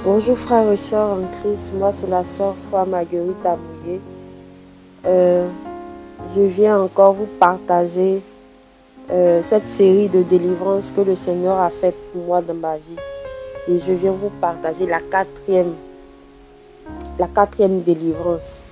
Bonjour frères et sœurs en Christ, moi c'est la sœur Foi Marguerite Amouillé. Euh, je viens encore vous partager cette série de délivrances que le Seigneur a faite pour moi dans ma vie. Et je viens vous partager la quatrième délivrance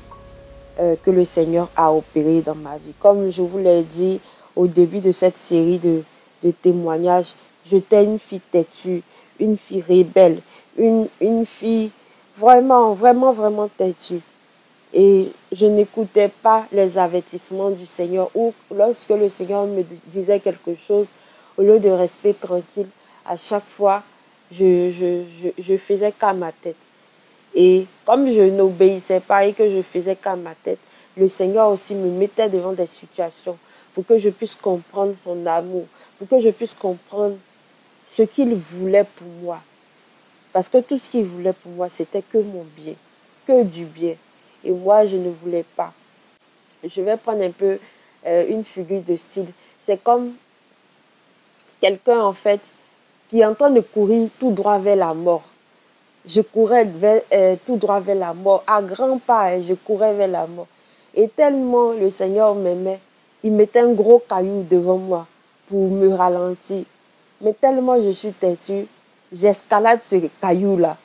que le Seigneur a opérée dans ma vie. Comme je vous l'ai dit au début de cette série de témoignages, j'étais une fille têtue, une fille rebelle, une fille vraiment têtue. Et je n'écoutais pas les avertissements du Seigneur. Ou lorsque le Seigneur me disait quelque chose, au lieu de rester tranquille, à chaque fois, je faisais qu'à ma tête. Et comme je n'obéissais pas et que je faisais qu'à ma tête, le Seigneur aussi me mettait devant des situations pour que je puisse comprendre son amour, pour que je puisse comprendre ce qu'il voulait pour moi. Parce que tout ce qu'il voulait pour moi, c'était que mon bien, que du bien. Et moi, je ne voulais pas. Je vais prendre un peu une figure de style. C'est comme quelqu'un, en fait, qui est en train de courir tout droit vers la mort. Je courais tout droit vers la mort. À grands pas, je courais vers la mort. Et tellement le Seigneur m'aimait, il mettait un gros caillou devant moi pour me ralentir. Mais tellement je suis têtue, j'escalade ce caillou-là.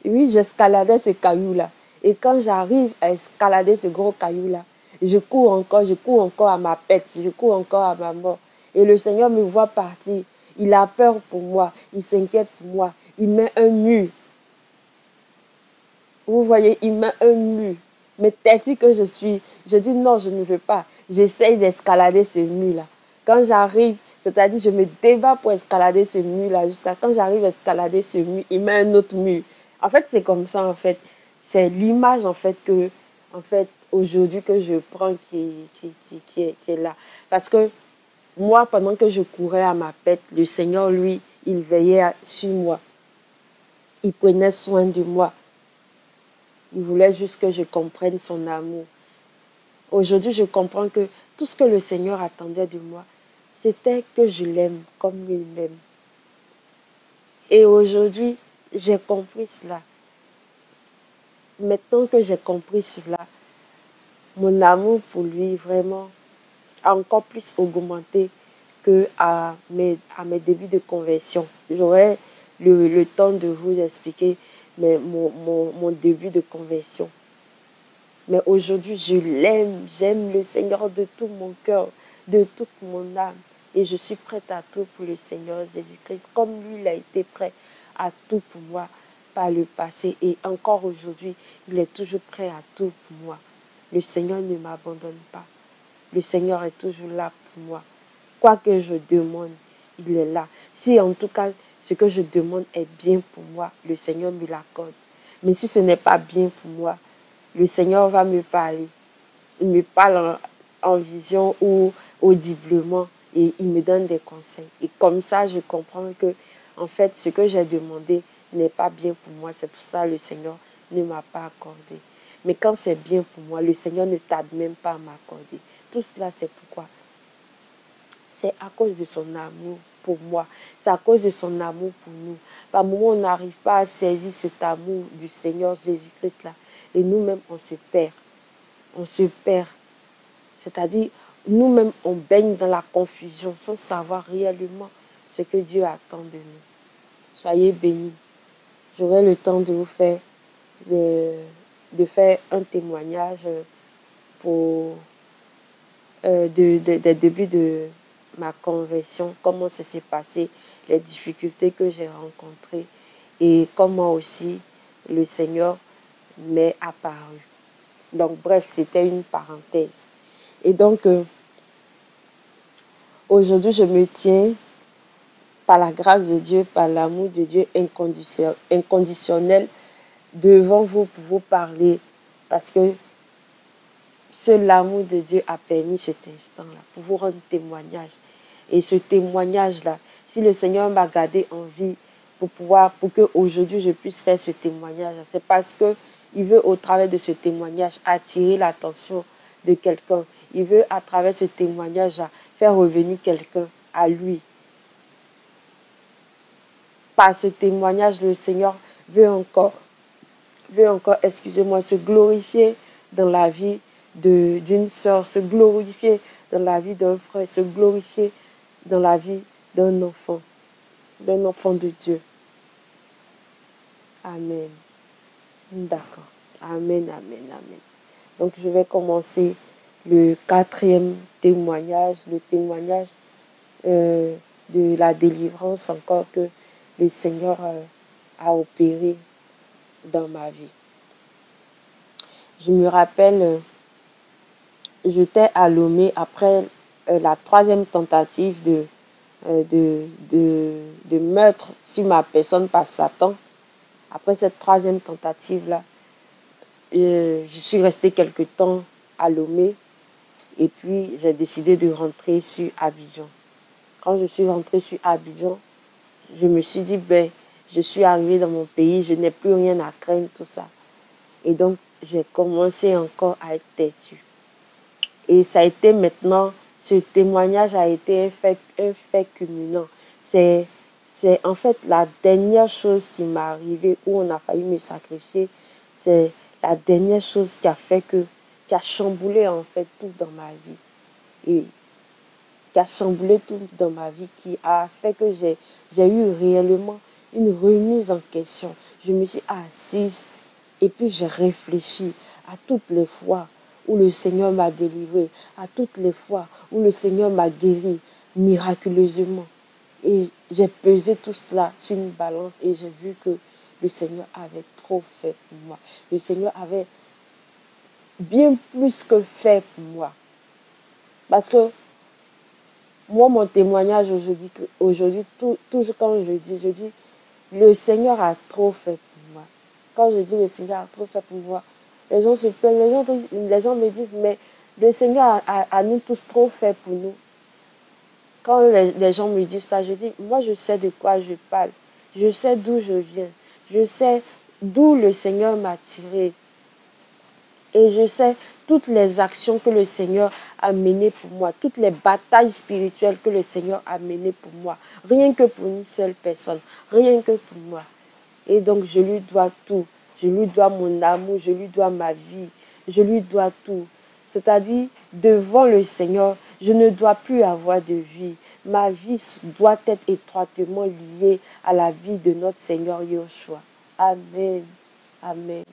Oui, j'escaladais ce caillou-là. Et quand j'arrive à escalader ce gros caillou-là, je cours encore à ma pète, je cours encore à ma mort. Et le Seigneur me voit partir. Il a peur pour moi, il s'inquiète pour moi. Il met un mur. Vous voyez, il met un mur. Mais têtu que je suis, je dis non, je ne veux pas. J'essaye d'escalader ce mur-là. Quand j'arrive, c'est-à-dire je me débat pour escalader ce mur-là. Jusqu'à quand j'arrive à escalader ce mur, il met un autre mur. En fait, c'est comme ça, en fait. C'est l'image, en fait, que, en fait, aujourd'hui que je prends qui est là. Parce que moi, pendant que je courais à ma pète, le Seigneur, lui, il veillait sur moi. Il prenait soin de moi. Il voulait juste que je comprenne son amour. Aujourd'hui, je comprends que tout ce que le Seigneur attendait de moi, c'était que je l'aime comme il m'aime. Et aujourd'hui, j'ai compris cela. Maintenant que j'ai compris cela, mon amour pour lui vraiment a encore plus augmenté qu'à mes débuts de conversion. J'aurai le temps de vous expliquer mon début de conversion. Mais aujourd'hui, je l'aime, j'aime le Seigneur de tout mon cœur, de toute mon âme. Et je suis prête à tout pour le Seigneur Jésus-Christ, comme lui, il a été prêt à tout pour moi par le passé. Et encore aujourd'hui, il est toujours prêt à tout pour moi. Le Seigneur ne m'abandonne pas. Le Seigneur est toujours là pour moi. Quoi que je demande, il est là. Si en tout cas, ce que je demande est bien pour moi, le Seigneur me l'accorde. Mais si ce n'est pas bien pour moi, le Seigneur va me parler. Il me parle en vision ou audiblement et il me donne des conseils. Et comme ça, je comprends que, en fait, ce que j'ai demandé n'est pas bien pour moi. C'est pour ça que le Seigneur ne m'a pas accordé. Mais quand c'est bien pour moi, le Seigneur ne tarde même pas à m'accorder. Tout cela, c'est pourquoi. C'est à cause de son amour pour moi. C'est à cause de son amour pour nous. Par moments, on n'arrive pas à saisir cet amour du Seigneur Jésus-Christ là. Et nous-mêmes, on se perd. On se perd. C'est-à-dire, nous-mêmes, on baigne dans la confusion sans savoir réellement ce que Dieu attend de nous. Soyez bénis. J'aurai le temps de vous faire, de faire un témoignage pour des débuts de ma conversion, comment ça s'est passé, les difficultés que j'ai rencontrées et comment aussi le Seigneur m'est apparu. Donc bref, c'était une parenthèse. Et donc, aujourd'hui, je me tiens par la grâce de Dieu, par l'amour de Dieu inconditionnel devant vous pour vous parler. Parce que seul l'amour de Dieu a permis cet instant-là pour vous rendre témoignage. Et ce témoignage-là, si le Seigneur m'a gardé en vie pour que aujourd'hui je puisse faire ce témoignage, c'est parce que il veut au travers de ce témoignage attirer l'attention de quelqu'un. Il veut à travers ce témoignage faire revenir quelqu'un à lui. Par ce témoignage, le Seigneur veut encore, excusez-moi, se glorifier dans la vie d'une sœur, se glorifier dans la vie d'un frère, se glorifier dans la vie d'un enfant de Dieu. Amen. D'accord. Amen, amen, amen. Donc, je vais commencer le 4e témoignage, le témoignage de la délivrance encore que le Seigneur a opéré dans ma vie. Je me rappelle, j'étais à Lomé après la 3e tentative de meurtre sur ma personne par Satan. Après cette 3e tentative-là, je suis restée quelque temps à Lomé et puis j'ai décidé de rentrer sur Abidjan. Quand je suis rentrée sur Abidjan, je me suis dit, je suis arrivée dans mon pays, je n'ai plus rien à craindre, tout ça. Et donc, j'ai commencé encore à être têtue. Et ça a été maintenant, ce témoignage a été un fait culminant. C'est en fait la dernière chose qui m'est arrivée où on a failli me sacrifier. C'est la dernière chose qui a chamboulé en fait tout dans ma vie. Et qui a chamboulé tout dans ma vie, qui a fait que j'ai eu réellement une remise en question. Je me suis assise et puis j'ai réfléchi à toutes les fois où le Seigneur m'a délivré, à toutes les fois où le Seigneur m'a guéri miraculeusement. Et j'ai pesé tout cela sur une balance et j'ai vu que le Seigneur avait trop fait pour moi. Le Seigneur avait bien plus que fait pour moi. Parce que moi, mon témoignage aujourd'hui, toujours quand je dis, le Seigneur a trop fait pour moi. Quand je dis le Seigneur a trop fait pour moi, les gens se plaignent, les gens me disent, mais le Seigneur a nous tous trop fait pour nous. Quand les gens me disent ça, je dis, moi je sais de quoi je parle. Je sais d'où je viens. Je sais d'où le Seigneur m'a tiré. Et je sais toutes les actions que le Seigneur a menées pour moi, toutes les batailles spirituelles que le Seigneur a menées pour moi, rien que pour une seule personne, rien que pour moi. Et donc je lui dois tout, je lui dois mon amour, je lui dois ma vie, je lui dois tout. C'est-à-dire, devant le Seigneur, je ne dois plus avoir de vie. Ma vie doit être étroitement liée à la vie de notre Seigneur Yeshua. Amen. Amen.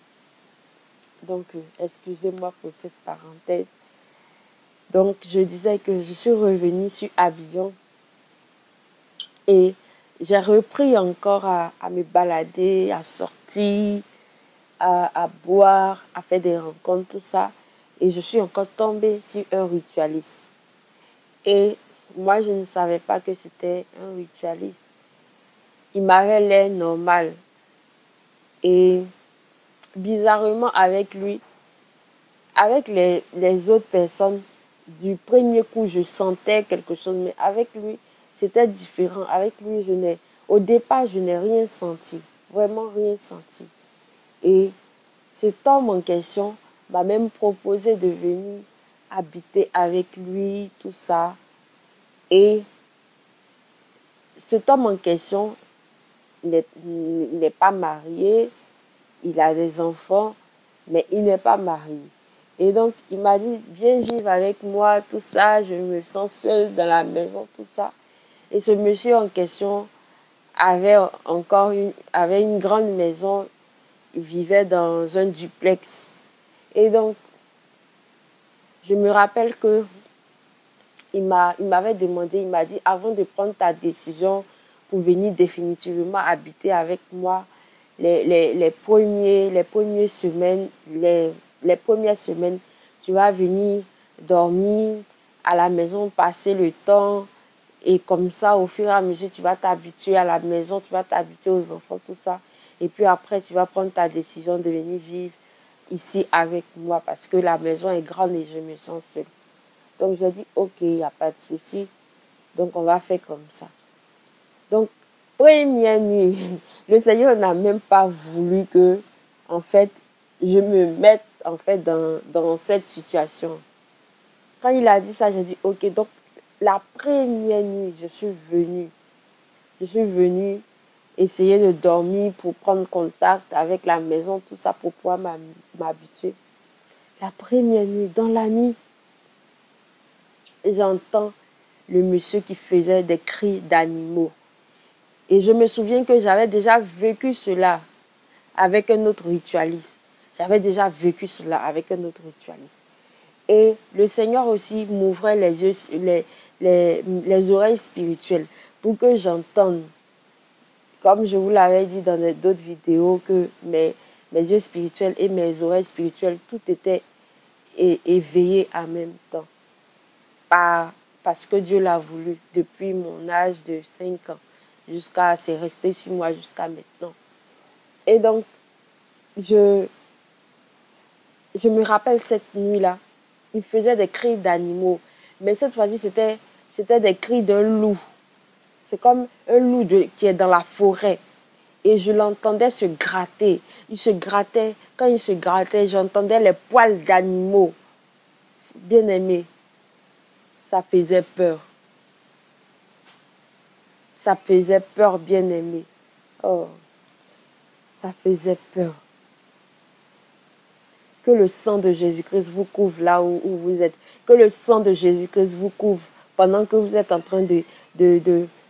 Donc, excusez-moi pour cette parenthèse. Donc, je disais que je suis revenue sur Abidjan et j'ai repris encore à me balader, à sortir, à boire, à faire des rencontres, tout ça. Et je suis encore tombée sur un ritualiste. Et moi, je ne savais pas que c'était un ritualiste. Il m'avait l'air normal. Et bizarrement, avec lui, avec les autres personnes, du premier coup, je sentais quelque chose, mais avec lui, c'était différent. Avec lui, au départ, je n'ai rien senti, vraiment rien senti. Et cet homme en question m'a même proposé de venir habiter avec lui, tout ça. Et cet homme en question n'est pas marié, il a des enfants, mais il n'est pas marié. Et donc, il m'a dit, viens vivre avec moi, tout ça, je me sens seule dans la maison, tout ça. Et ce monsieur en question avait une grande maison, il vivait dans un duplex. Et donc, je me rappelle que il m'avait demandé, il m'a dit, avant de prendre ta décision pour venir définitivement habiter avec moi, les premières semaines, les premières semaines, tu vas venir dormir à la maison, passer le temps. Et comme ça, au fur et à mesure, tu vas t'habituer à la maison, tu vas t'habituer aux enfants, tout ça. Et puis après, tu vas prendre ta décision de venir vivre ici avec moi parce que la maison est grande et je me sens seule. Donc, j'ai dit, ok, il n'y a pas de souci. Donc, on va faire comme ça. Donc, première nuit, le Seigneur n'a même pas voulu que, en fait, je me mette, en fait, dans cette situation. Quand il a dit ça, j'ai dit, ok. Donc, la première nuit, je suis venue essayer de dormir pour prendre contact avec la maison, tout ça pour pouvoir m'habituer. La première nuit, dans la nuit, j'entends le monsieur qui faisait des cris d'animaux. Et je me souviens que j'avais déjà vécu cela avec un autre ritualiste. J'avais déjà vécu cela avec un autre ritualiste. Et le Seigneur aussi m'ouvrait les yeux, les oreilles spirituelles pour que j'entende, comme je vous l'avais dit dans d'autres vidéos, que mes yeux spirituels et mes oreilles spirituelles, tout était éveillé en même temps. Parce que Dieu l'a voulu depuis mon âge de 5 ans. C'est resté sur moi jusqu'à maintenant. Et donc, je me rappelle cette nuit-là, il faisait des cris d'animaux. Mais cette fois-ci, c'était des cris d'un loup. C'est comme un loup qui est dans la forêt. Et je l'entendais se gratter. Il se grattait. Quand il se grattait, j'entendais les poils d'animaux. Bien aimé, ça faisait peur. Ça faisait peur, bien aimé. Oh, ça faisait peur. Que le sang de Jésus-Christ vous couvre là où vous êtes. Que le sang de Jésus-Christ vous couvre pendant que vous êtes en train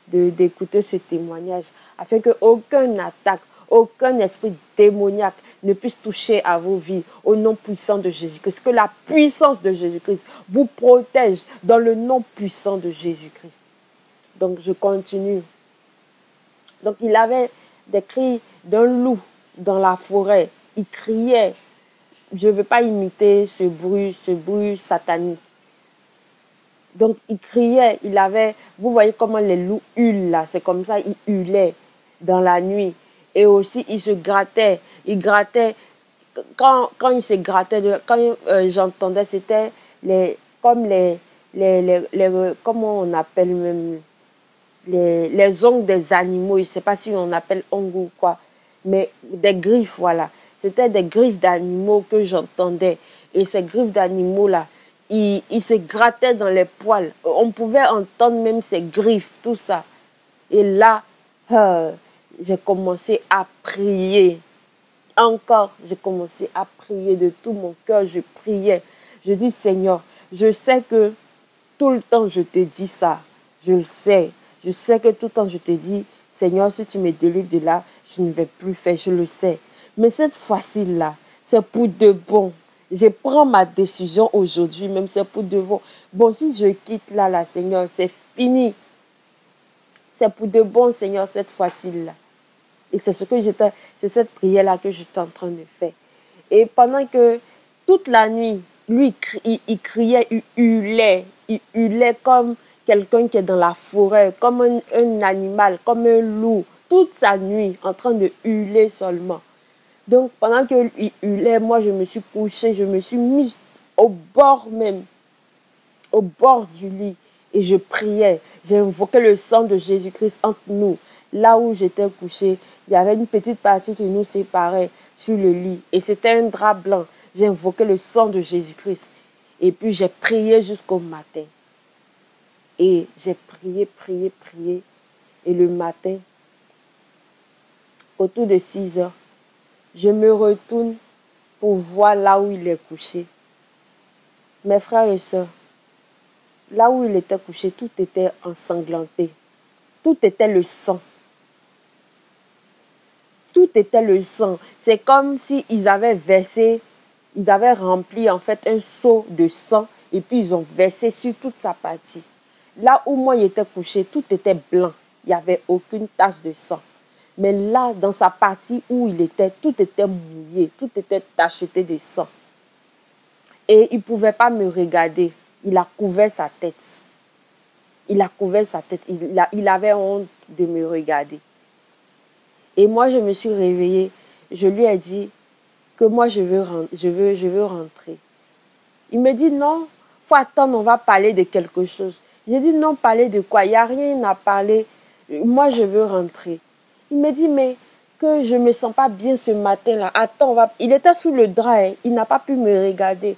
d'écouter ce témoignage, afin qu'aucune attaque, aucun esprit démoniaque ne puisse toucher à vos vies au nom puissant de Jésus-Christ. Que la puissance de Jésus-Christ vous protège dans le nom puissant de Jésus-Christ. Donc, je continue. Donc, il avait des cris d'un loup dans la forêt. Il criait. Je ne veux pas imiter ce bruit satanique. Donc, il criait, vous voyez comment les loups hurlent là, c'est comme ça, il hurlait dans la nuit. Et aussi, il se grattait, quand il se grattait, quand j'entendais, c'était comme comment on appelle même, les ongles des animaux, je ne sais pas si on appelle ongles ou quoi, mais des griffes, voilà. C'était des griffes d'animaux que j'entendais. Et ces griffes d'animaux-là, il se grattait dans les poils. On pouvait entendre même ses griffes, tout ça. Et là, j'ai commencé à prier. Encore, j'ai commencé à prier de tout mon cœur. Je priais. Je dis, Seigneur, je sais que tout le temps je te dis ça. Je le sais. Je sais que tout le temps je te dis, Seigneur, si tu me délivres de là, je ne vais plus faire. Je le sais. Mais cette fois-ci là, c'est pour de bon. Je prends ma décision aujourd'hui, même c'est pour de bon. Bon, si je quitte là, Seigneur, c'est fini. C'est pour de bon, Seigneur, cette fois-ci là. Et c'est cette prière-là que j'étais en train de faire. Et pendant que toute la nuit, lui, il criait, il hurlait comme quelqu'un qui est dans la forêt, comme un animal, comme un loup, toute sa nuit, en train de hurler seulement. Donc, pendant qu'il hurlait, moi, je me suis couchée, je me suis mise au bord même, au bord du lit. Et je priais, j'ai invoqué le sang de Jésus-Christ entre nous. Là où j'étais couchée, il y avait une petite partie qui nous séparait sur le lit. Et c'était un drap blanc. J'ai invoqué le sang de Jésus-Christ. Et puis j'ai prié jusqu'au matin. Et j'ai prié. Et le matin, autour de 6 heures, je me retourne pour voir là où il est couché. Mes frères et sœurs, là où il était couché, tout était ensanglanté. Tout était le sang. Tout était le sang. C'est comme s'ils avaient versé, ils avaient rempli en fait un seau de sang et puis ils ont versé sur toute sa partie. Là où moi il était couché, tout était blanc. Il n'y avait aucune tache de sang. Mais là, dans sa partie où il était, tout était mouillé, tout était tacheté de sang. Et il ne pouvait pas me regarder. Il a couvert sa tête. Il a couvert sa tête. Il avait honte de me regarder. Et moi, je me suis réveillée. Je lui ai dit que moi, je veux rentrer. Il me dit non, il faut attendre, on va parler de quelque chose. J'ai dit non, parler de quoi? Il n'y a rien à parler. Moi, je veux rentrer. Il me dit, mais que je ne me sens pas bien ce matin-là. Attends, il était sous le drap. Hein. Il n'a pas pu me regarder.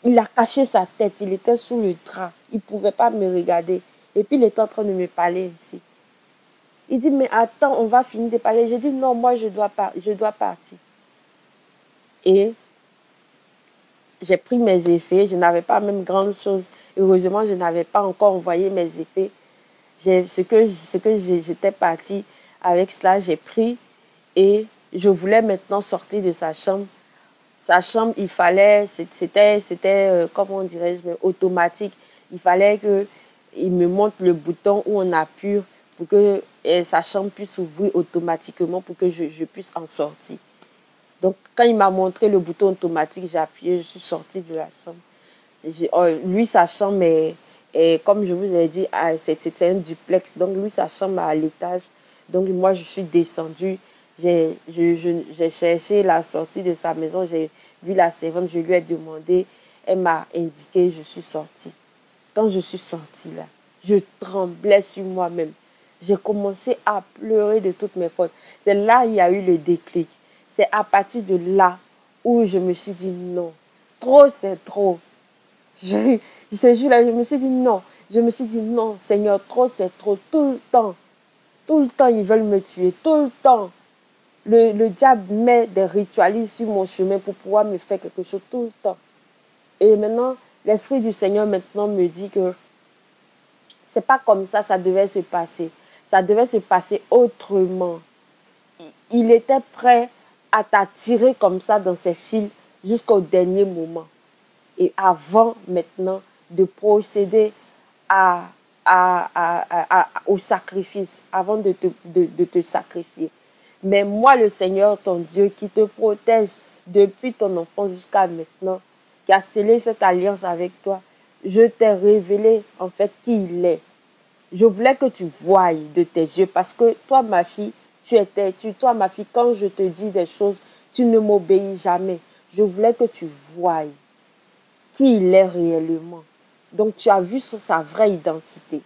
Il a caché sa tête. Il était sous le drap. Il ne pouvait pas me regarder. Et puis, il était en train de me parler ici. Il dit, mais attends, on va finir de parler. J'ai dit, non, moi, je dois partir. Et j'ai pris mes effets. Je n'avais pas même grande chose. Heureusement, je n'avais pas encore envoyé mes effets. J'étais partie avec cela, j'ai pris et je voulais maintenant sortir de sa chambre. Sa chambre, il fallait, c'était comment dirais-je, automatique. Il fallait qu'il me montre le bouton où on appuie pour que sa chambre puisse s'ouvrir automatiquement pour que je puisse en sortir. Donc, quand il m'a montré le bouton automatique, j'ai appuyé, je suis sortie de la chambre. Lui, sa chambre est, comme je vous ai dit, c'était un duplex. Donc, lui, sa chambre est à l'étage. Donc, moi, je suis descendue. J'ai cherché la sortie de sa maison. J'ai vu la servante, je lui ai demandé. Elle m'a indiqué, je suis sortie. Quand je suis sortie là, je tremblais sur moi-même. J'ai commencé à pleurer de toutes mes fautes. C'est là qu'il y a eu le déclic. C'est à partir de là où je me suis dit non. Trop, c'est trop. Ces jours-là, je me suis dit non. Je me suis dit non, Seigneur, trop, c'est trop. Tout le temps. Tout le temps, ils veulent me tuer. Tout le temps. Le diable met des ritualistes sur mon chemin pour pouvoir me faire quelque chose tout le temps. Et maintenant, l'Esprit du Seigneur maintenant me dit que c'est pas comme ça devait se passer. Ça devait se passer autrement. Il était prêt à t'attirer comme ça dans ses fils jusqu'au dernier moment. Et avant maintenant de procéder au sacrifice, avant de te sacrifier. Mais moi, le Seigneur, ton Dieu, qui te protège depuis ton enfance jusqu'à maintenant, qui a scellé cette alliance avec toi, je t'ai révélé en fait qui il est. Je voulais que tu voies de tes yeux parce que toi, ma fille, toi, ma fille, quand je te dis des choses, tu ne m'obéis jamais. Je voulais que tu voies qui il est réellement. Donc, tu as vu sur sa vraie identité.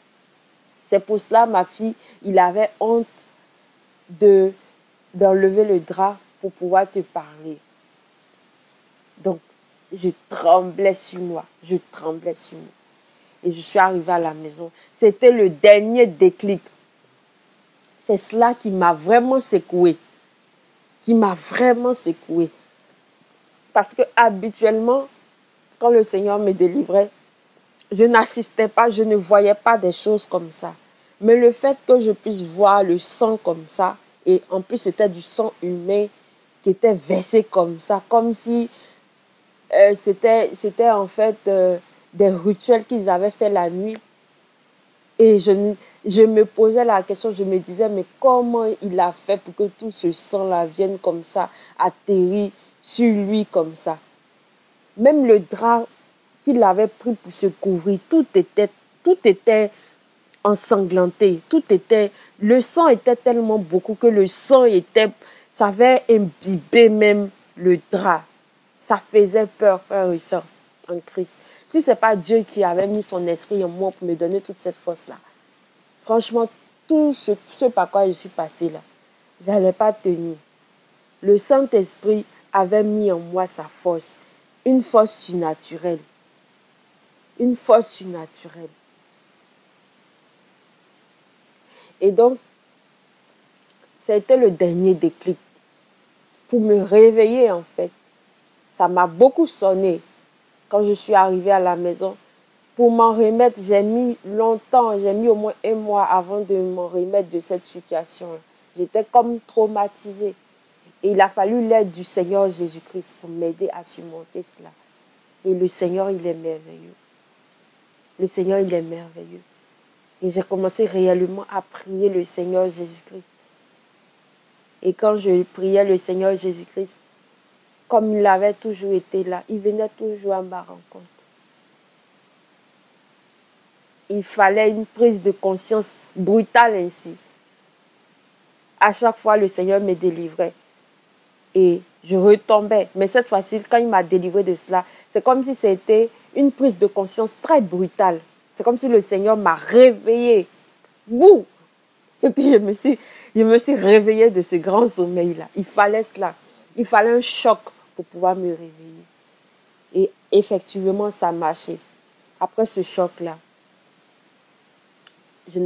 C'est pour cela, ma fille, il avait honte d'enlever le drap pour pouvoir te parler. Donc, je tremblais sur moi. Je tremblais sur moi. Et je suis arrivée à la maison. C'était le dernier déclic. C'est cela qui m'a vraiment secouée. Qui m'a vraiment secouée. Parce que habituellement, quand le Seigneur me délivrait, je n'assistais pas, je ne voyais pas des choses comme ça. Mais le fait que je puisse voir le sang comme ça, et en plus c'était du sang humain qui était versé comme ça, comme si c'était en fait des rituels qu'ils avaient fait la nuit. Et je me posais la question, je me disais, mais comment il a fait pour que tout ce sang-là vienne comme ça, atterrir sur lui comme ça. Même le drap qu'il avait pris pour se couvrir, tout était ensanglanté, le sang était tellement beaucoup que ça avait imbibé même le drap. Ça faisait peur, frère et soeur, en Christ. Si ce n'est pas Dieu qui avait mis son esprit en moi pour me donner toute cette force-là, franchement, tout ce par quoi je suis passée là, je n'allais pas tenir. Le Saint-Esprit avait mis en moi sa force, une force surnaturelle. Une force surnaturelle. Et donc, c'était le dernier déclic pour me réveiller en fait. Ça m'a beaucoup sonné quand je suis arrivée à la maison. Pour m'en remettre, j'ai mis longtemps, j'ai mis au moins 1 mois avant de m'en remettre de cette situation. J'étais comme traumatisée. Et il a fallu l'aide du Seigneur Jésus-Christ pour m'aider à surmonter cela. Et le Seigneur, il est merveilleux. Le Seigneur, il est merveilleux. Et j'ai commencé réellement à prier le Seigneur Jésus-Christ. Et quand je priais le Seigneur Jésus-Christ, comme il avait toujours été là, il venait toujours à ma rencontre. Il fallait une prise de conscience brutale ainsi. À chaque fois, le Seigneur me délivrait. Et je retombais. Mais cette fois-ci, quand il m'a délivré de cela, c'est comme si c'était une prise de conscience très brutale. C'est comme si le Seigneur m'a réveillée. Bouh! Et puis je me suis réveillée de ce grand sommeil-là. Il fallait cela. Il fallait un choc pour pouvoir me réveiller. Et effectivement, ça marchait. Après ce choc-là, je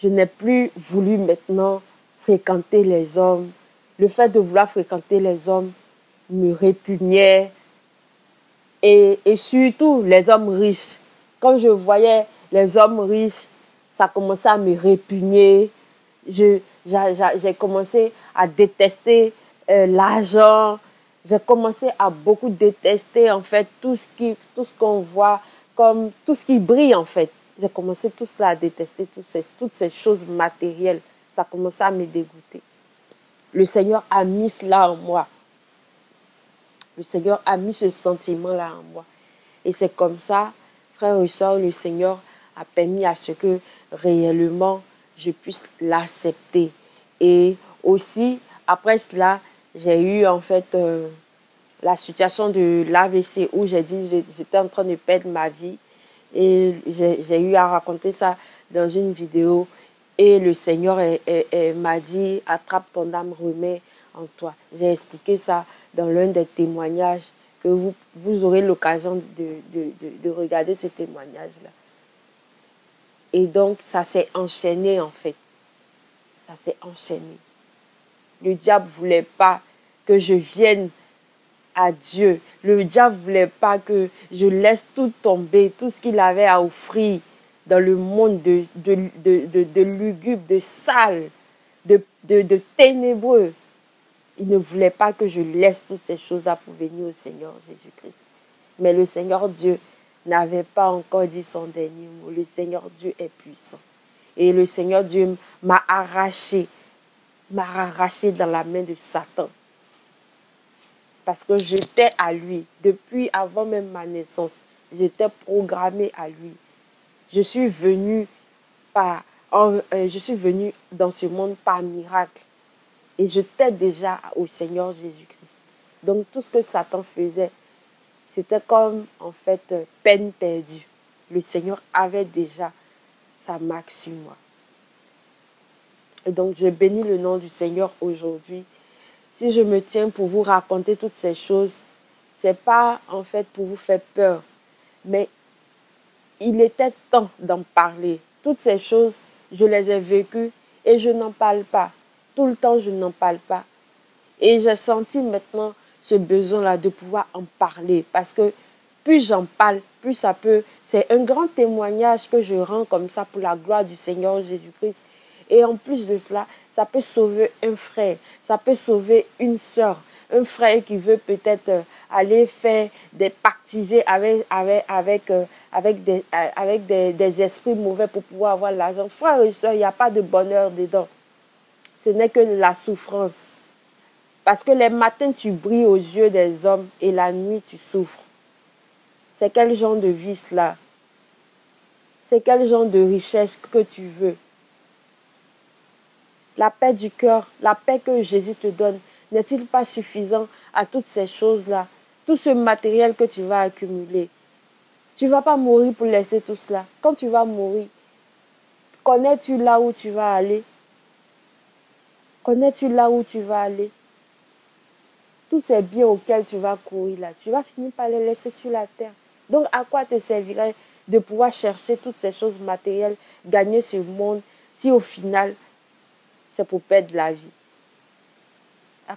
je n'ai plus voulu maintenant fréquenter les hommes. Le fait de vouloir fréquenter les hommes me répugnait. Et surtout les hommes riches. Quand je voyais les hommes riches, ça commençait à me répugner. J'ai commencé à détester l'argent. J'ai commencé à beaucoup détester en fait tout ce qu'on voit comme tout ce qui brille en fait. J'ai commencé tout cela à détester, toutes ces choses matérielles. Ça commençait à me dégoûter. Le Seigneur a mis cela en moi. Le Seigneur a mis ce sentiment-là en moi. Et c'est comme ça, frères et sœurs, le Seigneur a permis à ce que réellement je puisse l'accepter. Et aussi, après cela, j'ai eu en fait la situation de l'AVC où j'ai dit j'étais en train de perdre ma vie. Et j'ai eu à raconter ça dans une vidéo. Et le Seigneur m'a dit, attrape ton âme, remets en toi. J'ai expliqué ça dans l'un des témoignages que vous aurez l'occasion de regarder ce témoignage-là. Et donc, ça s'est enchaîné en fait. Ça s'est enchaîné. Le diable ne voulait pas que je vienne à Dieu. Le diable ne voulait pas que je laisse tout tomber, tout ce qu'il avait à offrir dans le monde de lugubre, de sale, de ténébreux. Il ne voulait pas que je laisse toutes ces choses-là pour venir au Seigneur Jésus-Christ. Mais le Seigneur Dieu n'avait pas encore dit son dernier mot. Le Seigneur Dieu est puissant. Et le Seigneur Dieu m'a arraché dans la main de Satan. Parce que j'étais à lui. Depuis avant même ma naissance, j'étais programmée à lui. Je suis venue dans ce monde par miracle. Et j'étais déjà au Seigneur Jésus-Christ. Donc tout ce que Satan faisait, c'était comme en fait peine perdue. Le Seigneur avait déjà sa marque sur moi. Et donc je bénis le nom du Seigneur aujourd'hui. Si je me tiens pour vous raconter toutes ces choses, c'est pas en fait pour vous faire peur, mais il était temps d'en parler. Toutes ces choses, je les ai vécues et je n'en parle pas. Tout le temps, je n'en parle pas. Et j'ai senti maintenant ce besoin-là de pouvoir en parler. Parce que plus j'en parle, plus ça peut... C'est un grand témoignage que je rends comme ça pour la gloire du Seigneur Jésus-Christ. Et en plus de cela, ça peut sauver un frère, ça peut sauver une sœur, un frère qui veut peut-être aller faire des pactiser avec des esprits mauvais pour pouvoir avoir l'argent. Frère et sœur, il n'y a pas de bonheur dedans. Ce n'est que la souffrance. Parce que les matins, tu brilles aux yeux des hommes et la nuit, tu souffres. C'est quel genre de vie cela? C'est quel genre de richesse que tu veux? La paix du cœur, la paix que Jésus te donne, n'est-il pas suffisant à toutes ces choses-là? Tout ce matériel que tu vas accumuler. Tu ne vas pas mourir pour laisser tout cela. Quand tu vas mourir, connais-tu là où tu vas aller? Connais-tu là où tu vas aller? Tous ces biens auxquels tu vas courir là, tu vas finir par les laisser sur la terre. Donc, à quoi te servirait de pouvoir chercher toutes ces choses matérielles, gagner ce monde, si au final, c'est pour perdre la vie? À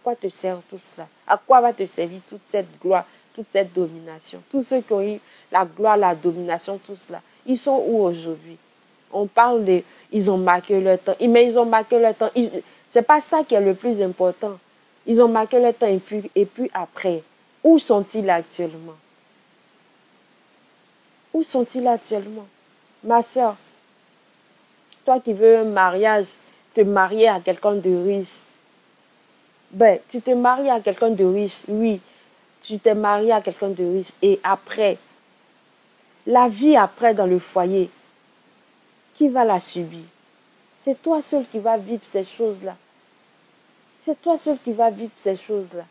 quoi te sert tout cela? À quoi va te servir toute cette gloire, toute cette domination? Tous ceux qui ont eu la gloire, la domination, tout cela, ils sont où aujourd'hui? On parle de... Ils ont marqué leur temps. Mais ils ont marqué leur temps. C'est pas ça qui est le plus important. Ils ont marqué leur temps et puis après, où sont-ils actuellement? Où sont-ils actuellement? Ma soeur, toi qui veux un mariage, te marier à quelqu'un de riche, ben, tu te maries à quelqu'un de riche, oui, tu t'es marié à quelqu'un de riche. Et après, la vie après dans le foyer, qui va la subir? C'est toi seul qui vas vivre ces choses-là. C'est toi seul qui vas vivre ces choses-là.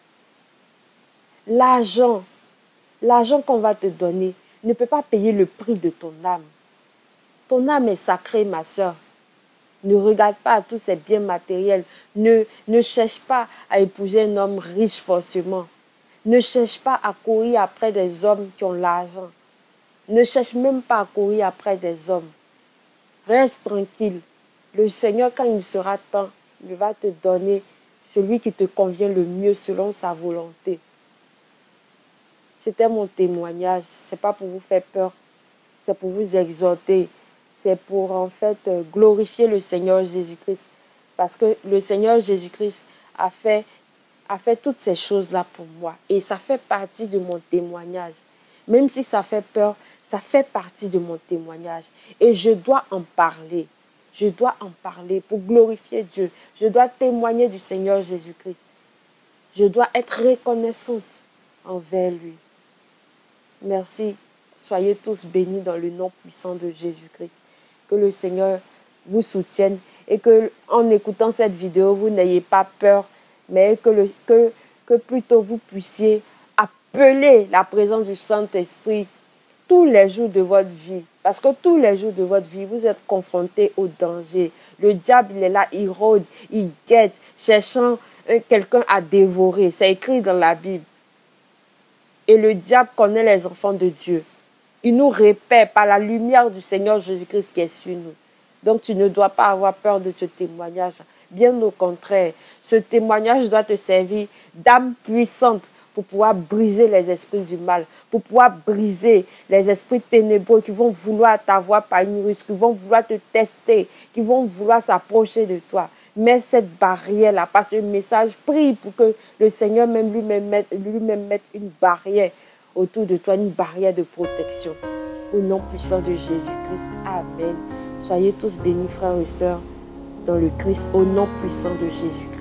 L'argent qu'on va te donner ne peut pas payer le prix de ton âme. Ton âme est sacrée, ma soeur. Ne regarde pas à tous ces biens matériels. Ne cherche pas à épouser un homme riche forcément. Ne cherche pas à courir après des hommes qui ont l'argent. Ne cherche même pas à courir après des hommes. Reste tranquille. Le Seigneur, quand il sera temps, il va te donner celui qui te convient le mieux selon sa volonté. C'était mon témoignage. Ce n'est pas pour vous faire peur, c'est pour vous exhorter. C'est pour en fait glorifier le Seigneur Jésus-Christ. Parce que le Seigneur Jésus-Christ a fait toutes ces choses-là pour moi. Et ça fait partie de mon témoignage. Même si ça fait peur, ça fait partie de mon témoignage. Et je dois en parler. Je dois en parler pour glorifier Dieu. Je dois témoigner du Seigneur Jésus-Christ. Je dois être reconnaissante envers lui. Merci. Soyez tous bénis dans le nom puissant de Jésus-Christ. Que le Seigneur vous soutienne et que en écoutant cette vidéo, vous n'ayez pas peur, mais que plutôt vous puissiez appeler la présence du Saint-Esprit tous les jours de votre vie. Parce que tous les jours de votre vie, vous êtes confrontés au danger. Le diable, il est là, il rôde, il guette, cherchant quelqu'un à dévorer. C'est écrit dans la Bible. Et le diable connaît les enfants de Dieu. Il nous répète par la lumière du Seigneur Jésus-Christ qui est sur nous. Donc, tu ne dois pas avoir peur de ce témoignage. Bien au contraire, ce témoignage doit te servir d'âme puissante pour pouvoir briser les esprits du mal, pour pouvoir briser les esprits ténébreux qui vont vouloir t'avoir par une ruse, qui vont vouloir te tester, qui vont vouloir s'approcher de toi. Mets cette barrière-là, passe un message, prie pour que le Seigneur même lui-même mette une barrière autour de toi, une barrière de protection. Au nom puissant de Jésus-Christ. Amen. Soyez tous bénis, frères et sœurs, dans le Christ, au nom puissant de Jésus-Christ.